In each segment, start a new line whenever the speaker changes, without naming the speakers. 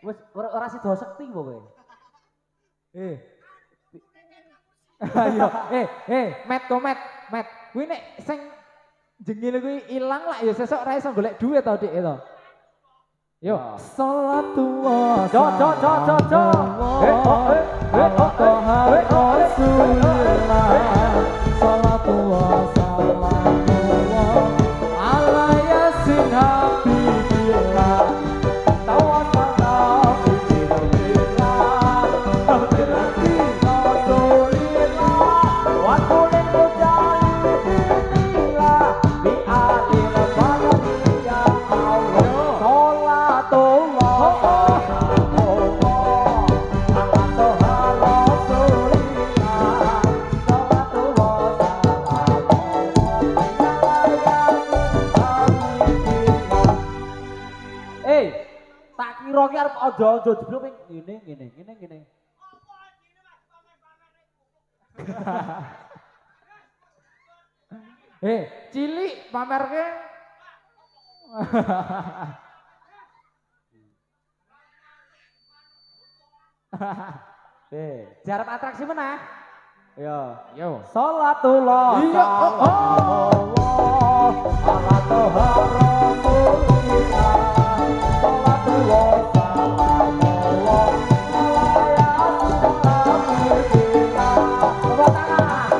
Wis ora sida sekti kowe.
Eh. Ayo, Met. Kuwi nek sing jengil kuwi ilang lah ya sesuk ra iso golek dhuwit to Dik to. Yo, salatullah.
Jo.
Rasulillah. Salatullah salamullah ala yasin habibillah. Tawassalna bidzikrillah. Berarti Rasulillah wa kulil mujahidillah bi alil ya Allah.
Kira ki arep aja jeblok ngene.
Cilik pamerke.
Jarap atraksi meneh.
Yo.
Salatullah.
Iya,
ala toha rasulillah. Salatullah salamullah ala yasin habibillah. Tepuk tangan.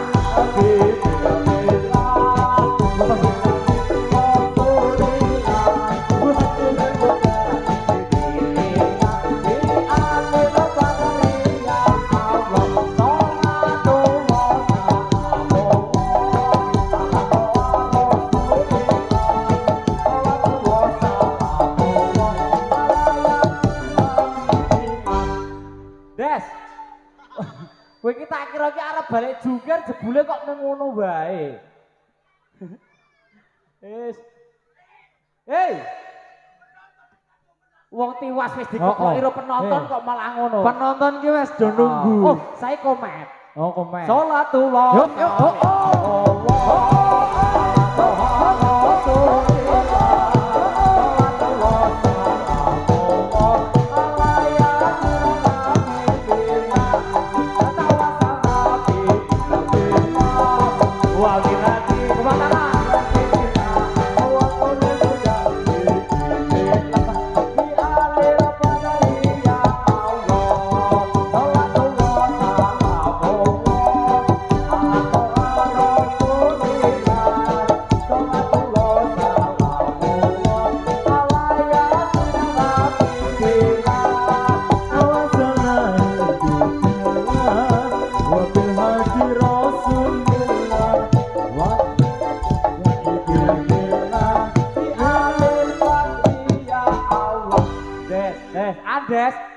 Kowe iki tak kira iki arep balik jungkir jebule kok nang ngono wae. Wis. Hei. Wong tiwas wis dikepoki karo penonton kok malah ngono.
Penonton ki wis do nunggu.
Oh, saya komet.
Oh, komen.
Salatullah.
Yo.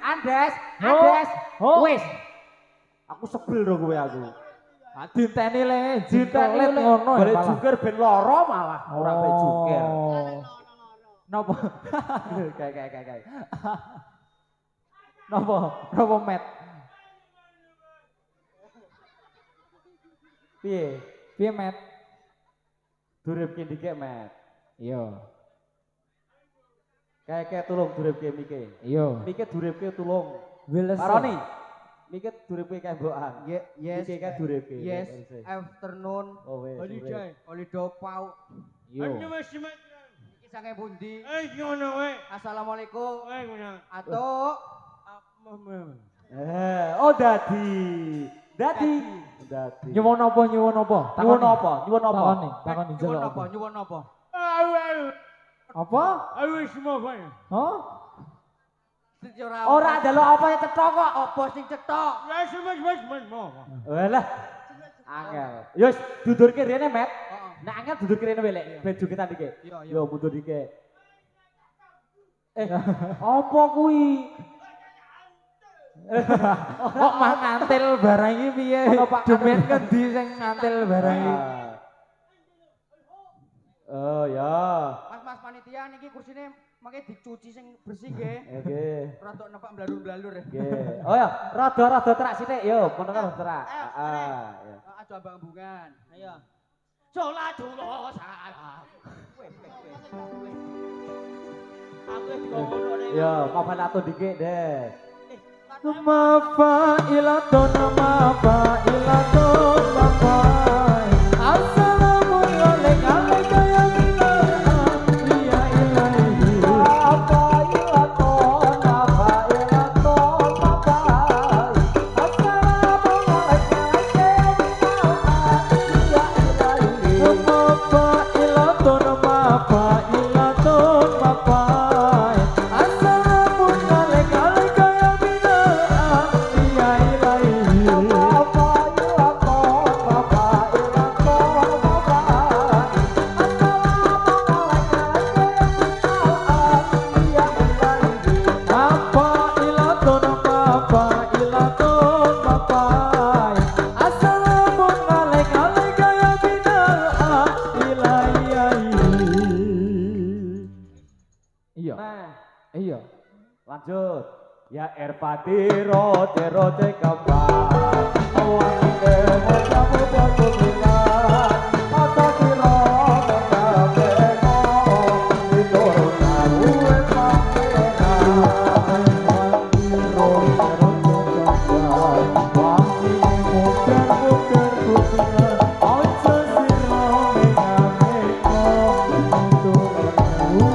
Andes. Wis. Aku sebel ro kowe aku.
Diteni le,
Diteni
ngono ya.
Balik jungkir ben lara malah ora balik jungkir.
Napa?
Kayak.
Napa Met? Piye Met?
Duripke dikek, Met.
Iya.
Kayak tulung duripke Mike.
Iya.
Mike duripke tulung.
Wiles.
Paroni. Mike duripke kembokan.
Yes.
Mike kan duripke.
Yes. Afternoon.
Oh wes.
Holiday. Holiday pau.
Yo.
Iki sange pundi?
Ngono wae.
Assalamualaikum.
Wae ngono.
Atuk.
Oh dadi.
Nyuwun apa?
Nyuwun apa?
Takoni jelok.
Nyuwun apa?
Apa?
Ayo semua wae.
Hah?
Ora ndelok apa ya cetok kok.
Apa sing cetok?
Ya semua mau.
Walah. Angel. Yo dudurke rene, Met.
Heeh.
Nek angel dudurke rene wae lek ben jogetan iki.
Iya.
Yo mundur dike. Apa kuwi?
Kok mah ngantil barang iki piye? Demen kendi sing ngantil barang iki?
Oh ya.
Mas panitia niki kursine mangke dicuci sing bersih nggih.
Nggih.
Rada nempak blalur-blalur.
Nggih. Oh ya, rada terak sithik yo, kono terak. Heeh.
Aja ambang-ambungan. Ayo. Salatullah salam. Wes. Aku wis dikono nek.
Ya, papan atau dikit deh.
Mafailatun mafailatun mafai Assalamualaikum alaika ya minal ya ilahi
Mafailatun mafailatun mafai Assalamualaikum ya ilahi
Mafailatun mafailatun mafai Assalamualaikum alaika ya minal ya ilahi Mafailatun mafailatun mafai Assalamualaikum alaika ya minal ilahi. Iya.
Nah,
Iya.
lanjut. Ya Erpati rote rote kembang awan demo kamu batu bilang mata kira mengabeko diturun kamu pangera wangi rote rote kembang wangi bukan bukan ojo siro mengabeko diturun kamu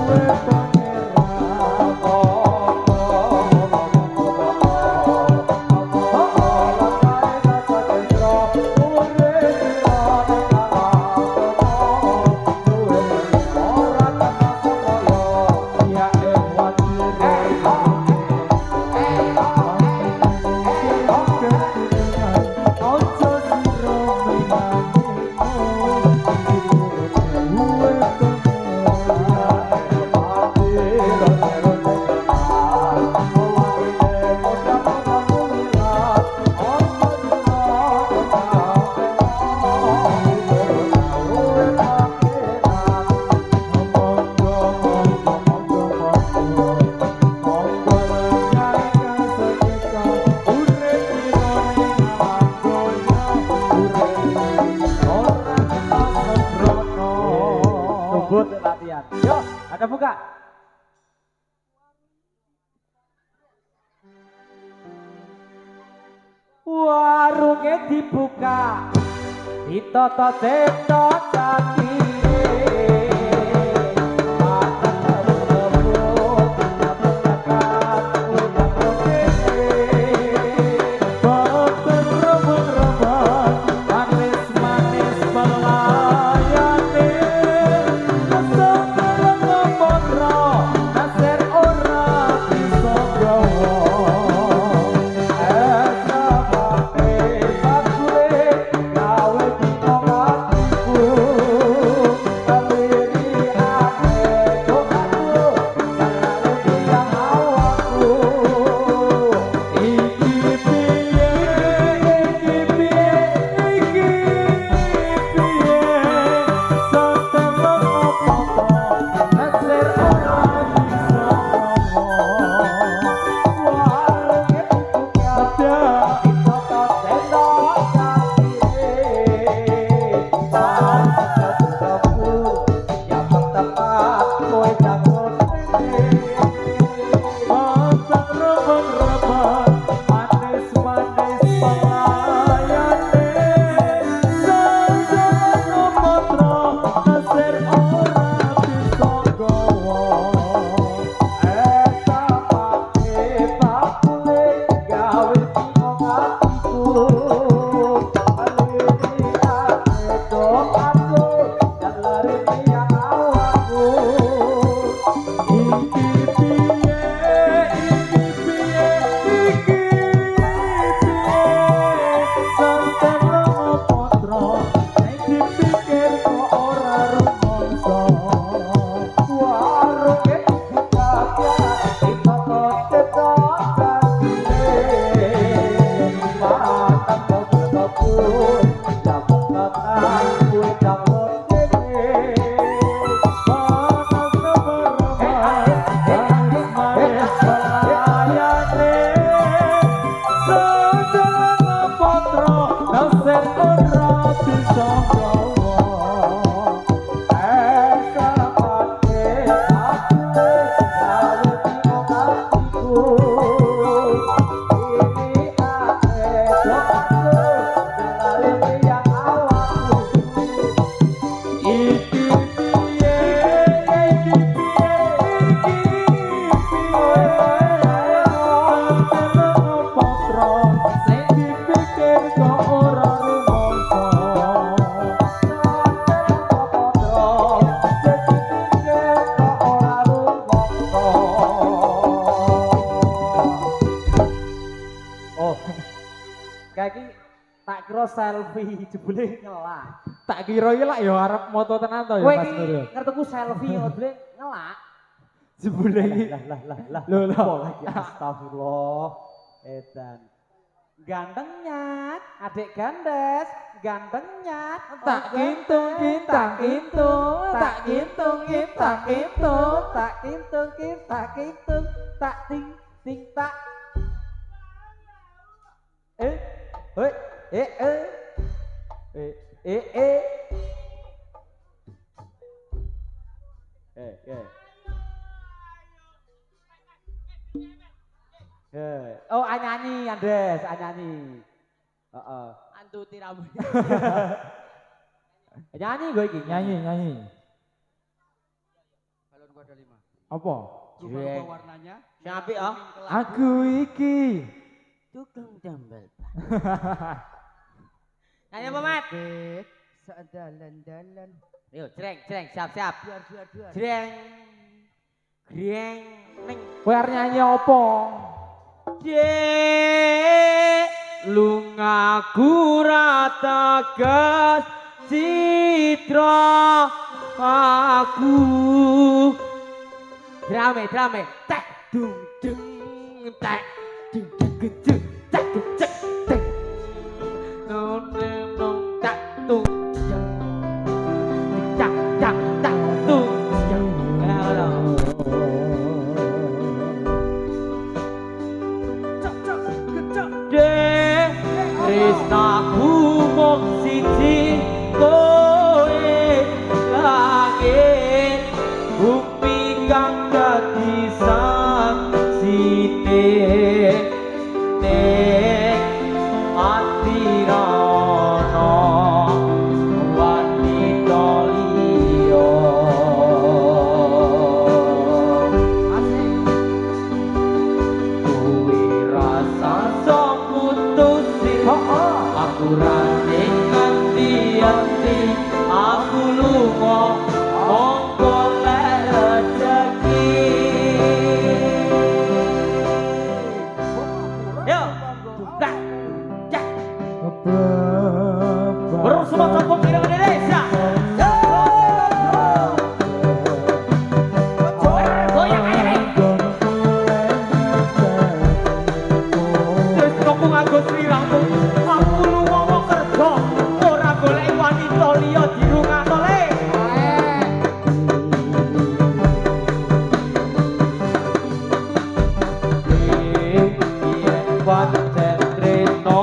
Subut latihan. Yo, ada buka. Warungnya dibuka, ditoto seto cakire. Makan rebut, makan makan, udah kekene. Makan rebut-rebut, manis-manis melayani. Asal dalam ngomongro, nasir ora bisa gawa. Gawe dino matiku Kayak iki tak kira selfie jebule ngelak.
Tak kira iki lak ya arep moto tenan to ya
Kowe
Mas
iki
Nur. Ya?
ngertemu selfie jebule ngelak.
Jebule iki.
Lah.
Lho lho.
Apa lagi astagfirullah. Edan. Gantengnya, adik gandes, gantengnya.
Tak kintung kintang kintung, tak kintung kintang kintung,
tak kintung kita kintung, tak ting ting tak. Hoi, eh. Oh, anyanyi, Andes, anyanyi. Heeh.
Antu tiramu.
Nyanyi gue iki.
nyanyi.
Balon gua ada 5.
Apa?
Rubah warnanya.
Sing apik ah.
Aku iki.
Tukang jambal.
Nanya apa, Mat? Sedalan-dalan.
Yo, jreng, siap.
Duar.
Jreng. Greng ning
Kowe arep nyanyi apa?
Dek lungaku ratagas citra aku drame tak dung dung tak dung dung dung tak cek tek non tak tung cak tak tung Tresnaku mung siji kowe langit bumi kang dadi saksine nek ati rono wanita liya kowe rasa sok putusin aku rane nganti aku lunga monggo rezeki yo tak cak Baru semua kampung di Indonesia goyang aja nih terus ngomong Agus Sri Rambut aku lunga wong kerja ora golek wanita liya dirungakno le pancen tresno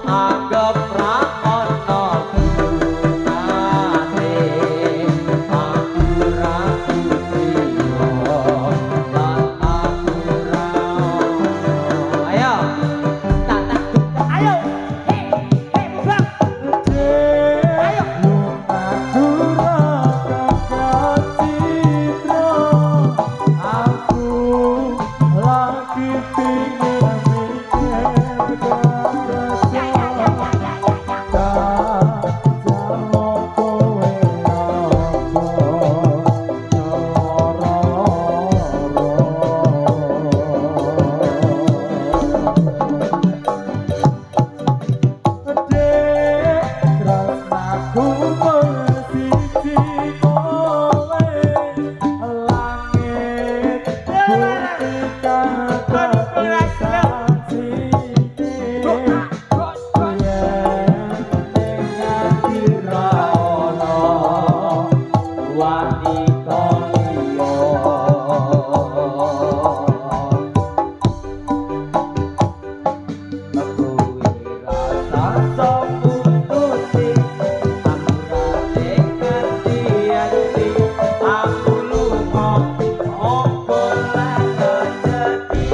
anggap ra ono gunane aku ra kuciwa lan aku ra ayo tak ayo bubar ayo aku lunga monggo rezeki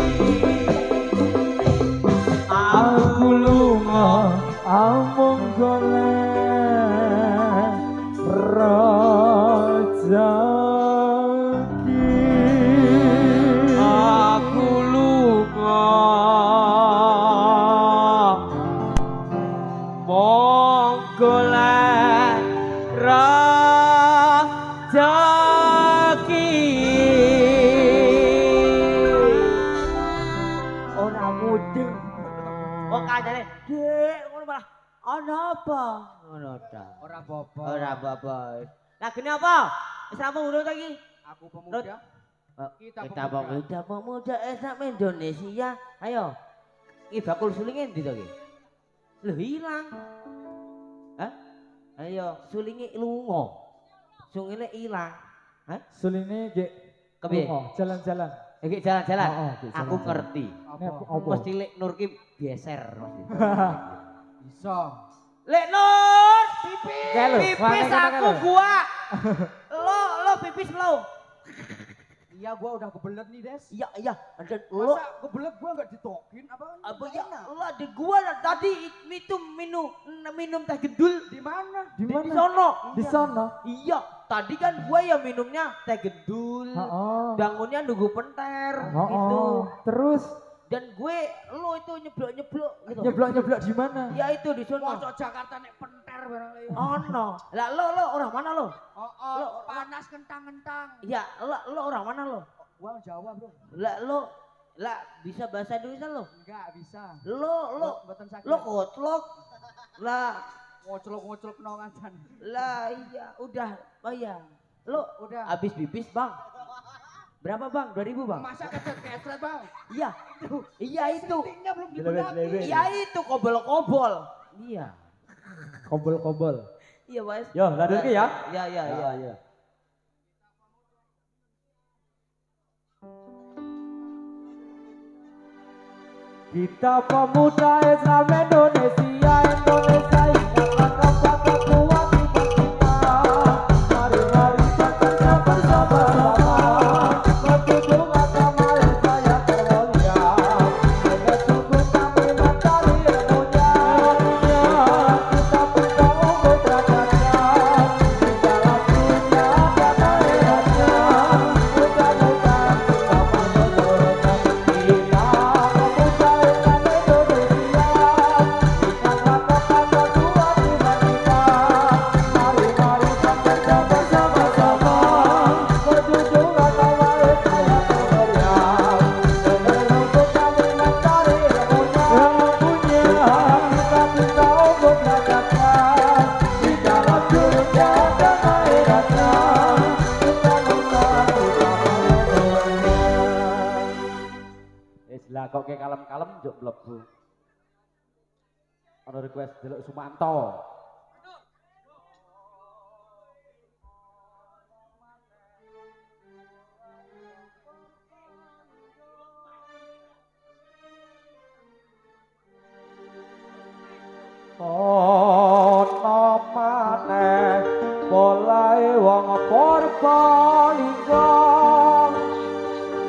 kancane, "Dek, ngono malah ana apa?" Ngono ta.
Ora apa-apa.
Ora apa-apa. Lah gene apa? Wis rampung urut iki.
Aku pemuda.
Kita pemuda Islam Indonesia. Ayo. Iki bakul sulinge ndi to iki? Lho hilang. Hah? Ayo, sulinge lunga. Sungine ilang. Hah?
Suline nggih
Kepiye?
jalan-jalan.
Iki jalan-jalan.
Oh, iki
Aku
jalan-jalan.
ngerti.
Nek
Apa?
apa?
Mesti lek Nur ki geser mesti.
Bisa.
Lek Nur, pipis.
Kae lho,
Pipis
wane kono kae
aku
lho.
gua. Lo pipis lo.
Iya gua udah kebelet nih, Des.
Iya, ada lo.
Masa kebelet gua enggak ditokin apa?
Apa ya? Lo ada gua tadi minum teh gendul
Di mana?
Di
di
mana?
sono.
Di sono.
Iya, tadi kan gua ya minumnya teh gendul.
Heeh.
Bangunnya nunggu penter
Oh,
gitu.
terus
Dan gue lo itu nyeblok-nyeblok gitu.
nyeblok-nyeblok di mana?
Ya itu di sono.
Pojok Jakarta nek penter barang kaya.
Oh no. Lah lo orang mana lo?
Oh, panas kentang-kentang.
Ya, lo orang mana lo?
Gua Jawa, Bro.
Lah bisa bahasa Indonesia lo?
Enggak bisa.
Lo
Mboten sakit.
kotlok. Lah
ngoclok-ngoclok nongan.
lah iya udah. Oh iya. Lo
Udah.
habis bibis, Bang. Berapa, Bang? 2000, Bang?
Masa kecet-kecet, Bang?
Iya. Iya itu.
Pentingnya belum digunakan.
Iya itu kobol-kobol. Iya.
Kobol-kobol.
Iya, Mas.
Yo, lanjut ke ya.
Iya.
Kita pemuda Islam Indonesia, Indonesia ingatlah kapan kekuatan kita. Mari bekerja bersama-sama, menjunjung agama yang saya termulia. Dengan sungguh kami mencari ilmunya, kita bisa unggul derajatnya di dalam dunia dan akhiratnya. Mudah-mudahan kita menyuruhkan kita pemuda Islam Indonesia. Ingatlah kepada Tuhan Tuhan kita. Mari bekerja bersama-sama, menjunjung agama yang saya termulia. Dengan sungguh kami mencari ilmunya, kita bisa unggul derajatnya di dalam dunia dan akhiratnya. Mudah-mudahan kita menyuruhkan. Wis lah kok kayak kalem-kalem njuk mlebu. Ono request delok Sumanto. Ono maneh polahe wong Purbalingga.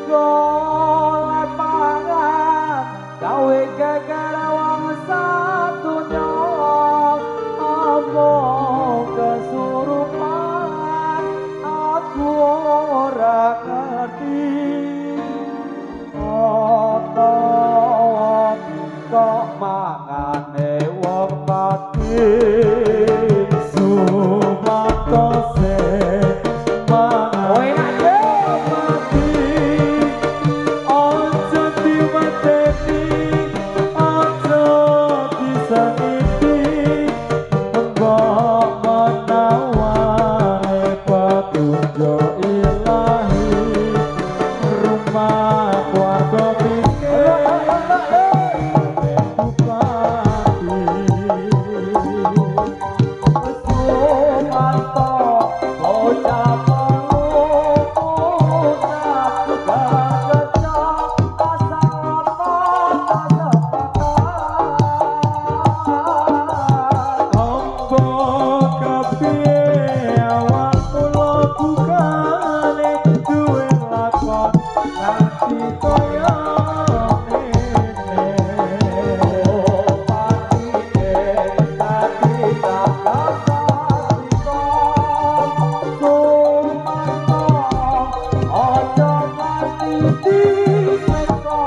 Golek pangan gawe geger wong sadonya. Amung kesurupan aku ora ngerti. Ana wong kok mangane wong mati. Sumanto se mangan mati. Ojo dimateni, ojo disaniti. Mbok menawae petunjuk ilahi. Rumah keluarga pikir Sumanto bocah pengusaha gagah pasar Ombok kepiye awak mula bukane duwe lakon nganti kaya ngene. Patine tadi tak kasasiko Sumanto ojo nganti disekso.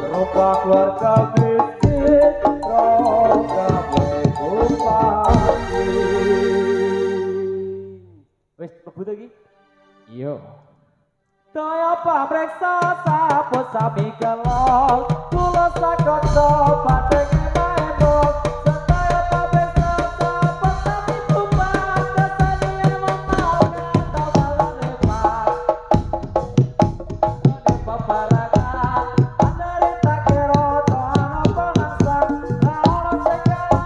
Rupa keluarga miskin, roga bupati. Wes, lebu lagi.
Yo.
Daya pamreksa saput sami kelong, kula sakoto pating maemok. Sedaya pamreksa saput sami tumpah, kesenian memau kata balang lepas. Ane peparakan, andari tak kira to'ano pengasan, raono segala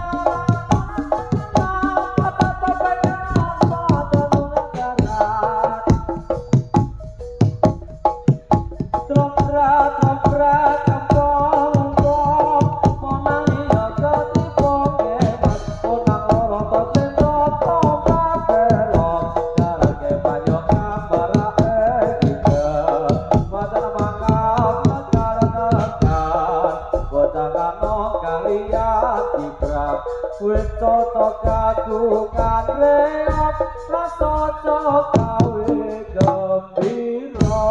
apa-apa pengen pada negara. Tromprat kampung-kampung monang iya ketipung kemas monang loro tosentot tombak belok jarake banyu kambarake juga madan mangkap negara-negara bodangan kalian dibrak wis toto kagungan reok rasa cokawe gembira.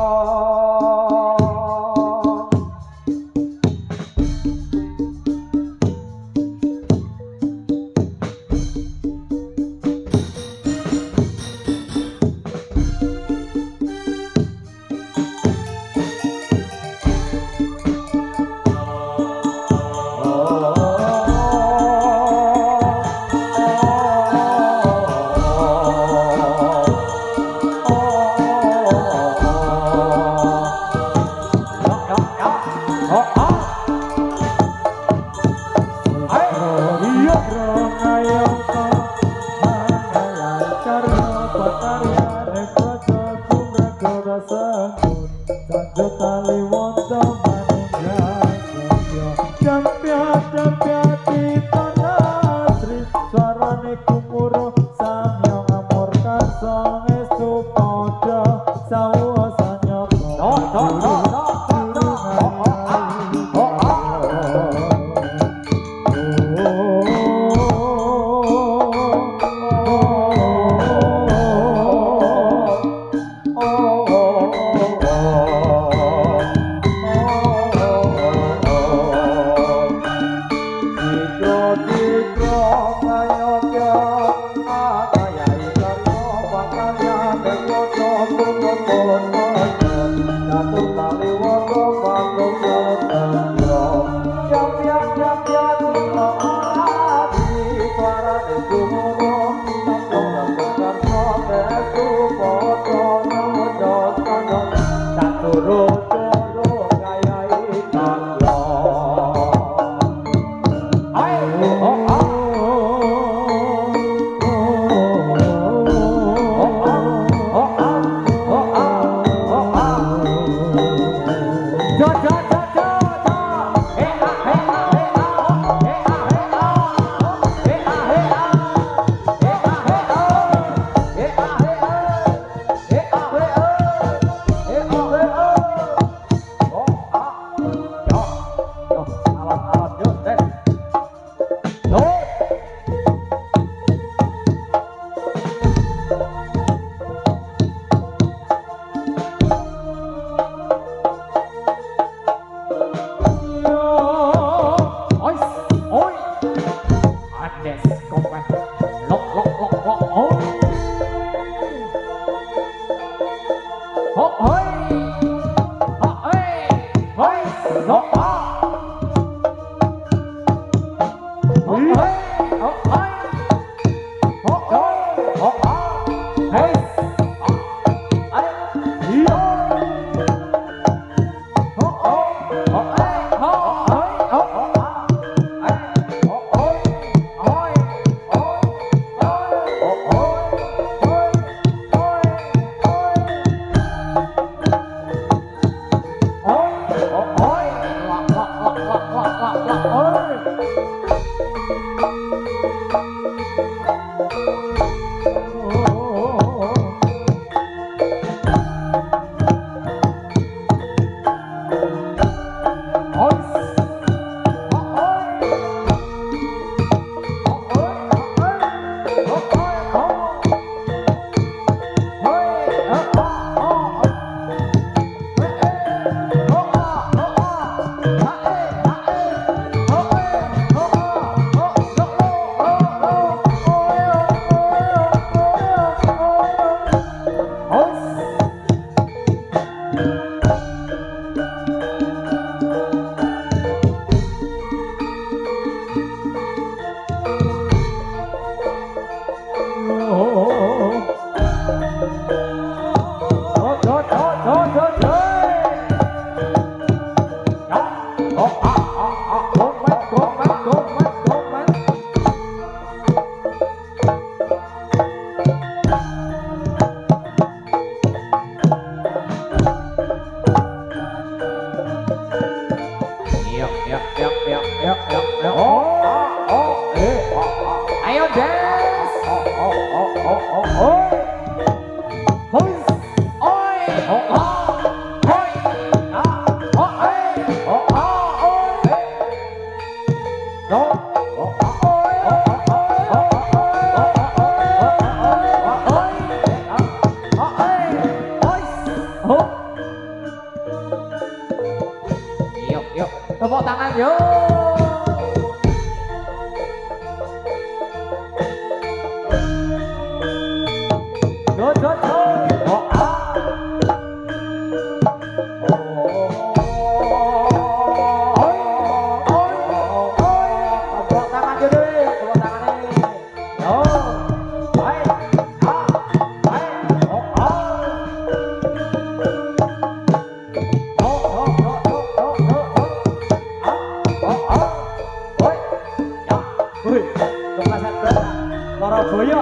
Tepuk tangan yo. Go go go. Oh ah. Tepuk tangan yo deh, tepuk tangan nih. Yo. Baik. Ah. Baik. Oh ah. Boyo.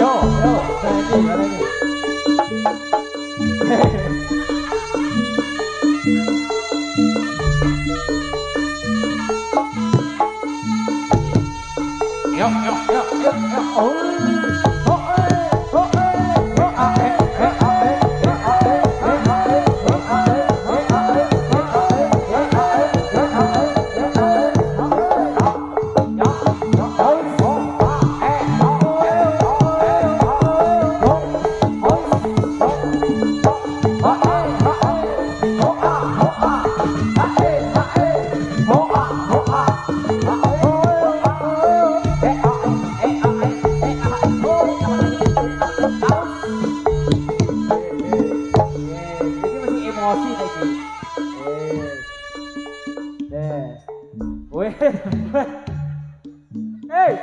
Yo, yo, saya ini. Hei,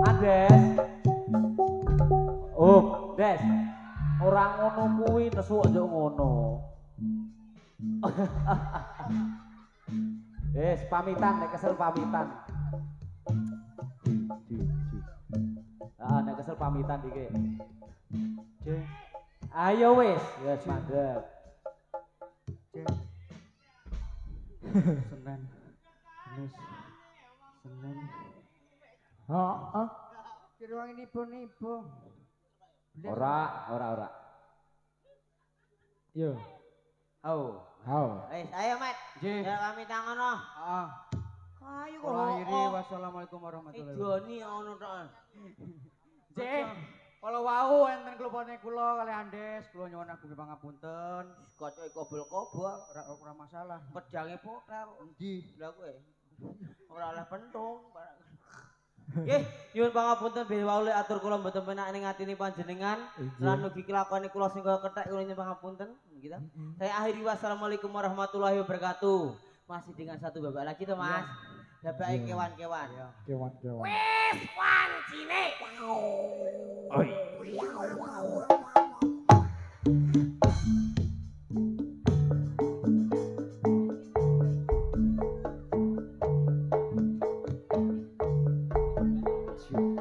Andes. Oh, Des. Orang ngono kuwi nesu aja ngono. Pamitan, nek kesel pamitan. Nek kesel pamitan dikit. Ayo wis, wis mandeg.
Senin. Kamis. Senin.
Heeh.
Diruang nipu-nipu.
Ora. Yo.
Oh.
Ayo, Mat.
Nggih.
Ya kami tangono.
Heeh.
Ayo kok.
Akhiri wassalamualaikum warahmatullahi wabarakatuh.
Idoni ono tok.
Jeh. Kalau wau enten klubane kula kali Andes, kula nyuwun agung pangapunten.
Kocok kobol-kobol.
Ora masalah.
Pedange potel.
Endi?
Lah kowe. Ora oleh pentung. Nggih, nyuwun pangapunten bilih wau atur kula mboten penak ning atine panjenengan. Lan ugi kelakone kula sing kaya kethek kula nyuwun pangapunten gitu. Saya akhiri wassalamualaikum warahmatullahi wabarakatuh. Masih dengan satu babak lagi tuh, Mas. Babake kewan-kewan.
Kewan-kewan.
Wis wancine. Oi.
Cium.